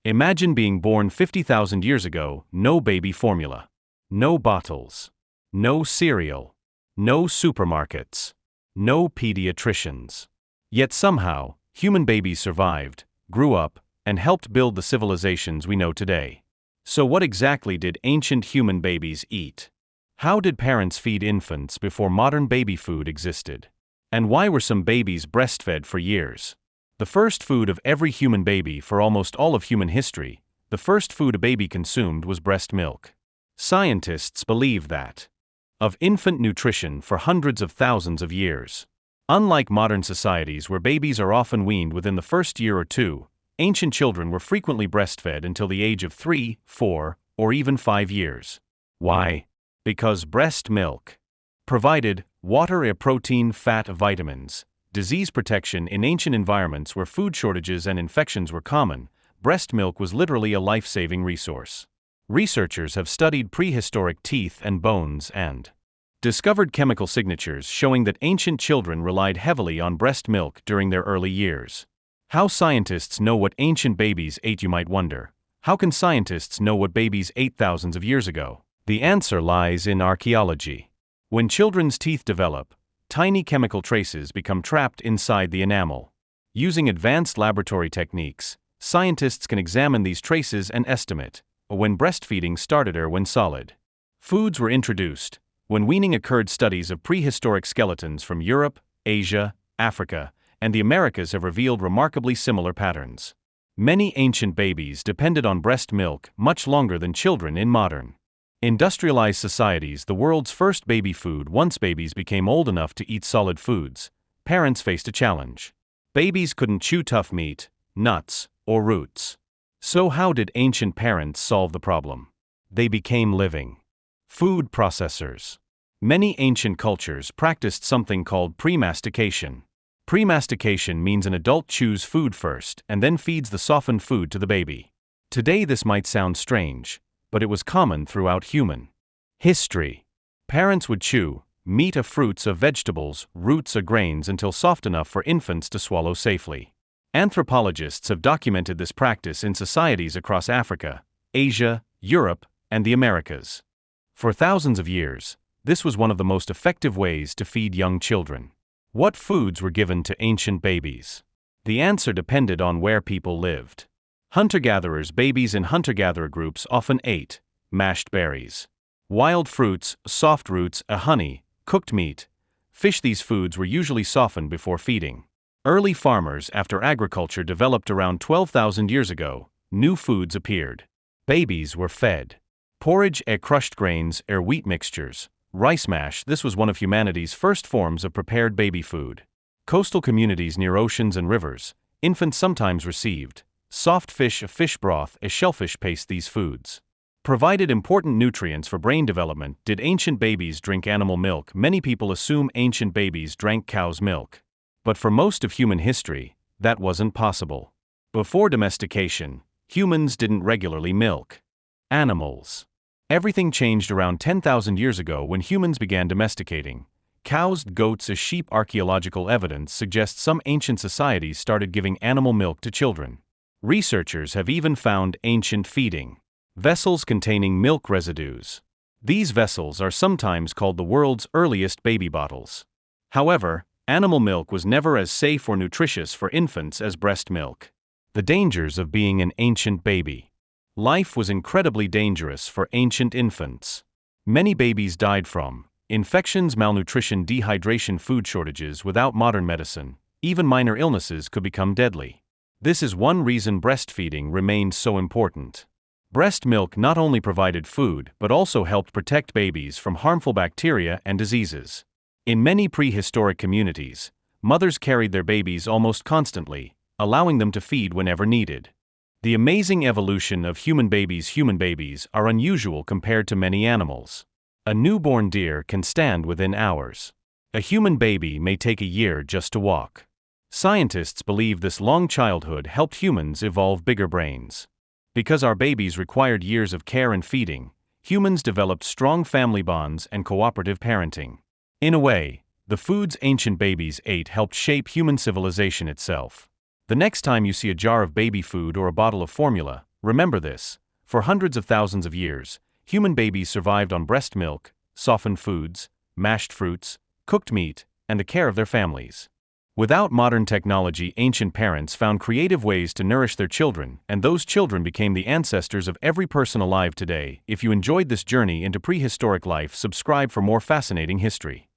Imagine being born 50,000 years ago, no baby formula, no bottles, no cereal, no supermarkets, no pediatricians. Yet somehow, human babies survived, grew up, and helped build the civilizations we know today. So what exactly did ancient human babies eat? How did parents feed infants before modern baby food existed? And why were some babies breastfed for years? The first food of every human baby for almost all of human history, the first food a baby consumed was breast milk. Scientists believe that of infant nutrition for hundreds of thousands of years. Unlike modern societies where babies are often weaned within the first year or two, ancient children were frequently breastfed until the age of 3, 4, or even 5 years. Why? Because breast milk provided water, protein, fat, vitamins, disease protection. In ancient environments where food shortages and infections were common, breast milk was literally a life-saving resource. Researchers have studied prehistoric teeth and bones and discovered chemical signatures showing that ancient children relied heavily on breast milk during their early years. How scientists know what ancient babies ate, you might wonder. How can scientists know what babies ate thousands of years ago? The answer lies in archaeology. When children's teeth develop, tiny chemical traces become trapped inside the enamel. Using advanced laboratory techniques, scientists can examine these traces and estimate when breastfeeding started or when solid foods were introduced. When weaning occurred, studies of prehistoric skeletons from Europe, Asia, Africa, and the Americas have revealed remarkably similar patterns. Many ancient babies depended on breast milk much longer than children in modern industrialized societies. The world's first baby food. Once babies became old enough to eat solid foods, parents faced a challenge. Babies couldn't chew tough meat, nuts, or roots. So how did ancient parents solve the problem? They became living food processors. Many ancient cultures practiced something called premastication. Premastication means an adult chews food first and then feeds the softened food to the baby. Today this might sound strange, but it was common throughout human history. Parents would chew meat, fruits, vegetables, roots, grains until soft enough for infants to swallow safely. Anthropologists have documented this practice in societies across Africa, Asia, Europe, and the Americas. For thousands of years, this was one of the most effective ways to feed young children. What foods were given to ancient babies? The answer depended on where people lived. Hunter-gatherers. Babies in hunter-gatherer groups often ate mashed berries, wild fruits, soft roots, honey, cooked meat, fish. These foods were usually softened before feeding. Early farmers. After agriculture developed around 12,000 years ago, new foods appeared. Babies were fed porridge, crushed grains, wheat mixtures, rice mash. This was one of humanity's first forms of prepared baby food. Coastal communities near oceans and rivers, infants sometimes received soft fish, fish broth, shellfish paste. These foods provided important nutrients for brain development. Did ancient babies drink animal milk? Many people assume ancient babies drank cow's milk. But for most of human history, that wasn't possible. Before domestication, humans didn't regularly milk animals. Everything changed around 10,000 years ago when humans began domesticating cows, goats, sheep. Archaeological evidence suggests some ancient societies started giving animal milk to children. Researchers have even found ancient feeding vessels containing milk residues. These vessels are sometimes called the world's earliest baby bottles. However, animal milk was never as safe or nutritious for infants as breast milk. The dangers of being an ancient baby. Life was incredibly dangerous for ancient infants. Many babies died from infections, malnutrition, dehydration, food shortages. Without modern medicine, even minor illnesses could become deadly. This is one reason breastfeeding remained so important. Breast milk not only provided food but also helped protect babies from harmful bacteria and diseases. In many prehistoric communities, mothers carried their babies almost constantly, allowing them to feed whenever needed. The amazing evolution of human babies. Human babies are unusual compared to many animals. A newborn deer can stand within hours. A human baby may take a year just to walk. Scientists believe this long childhood helped humans evolve bigger brains. Because our babies required years of care and feeding, humans developed strong family bonds and cooperative parenting. In a way, the foods ancient babies ate helped shape human civilization itself. The next time you see a jar of baby food or a bottle of formula, Remember this: for hundreds of thousands of years, human babies survived on breast milk, softened foods, mashed fruits, cooked meat, and the care of their families. Without modern technology, ancient parents found creative ways to nourish their children, and those children became the ancestors of every person alive today. If you enjoyed this journey into prehistoric life, subscribe for more fascinating history.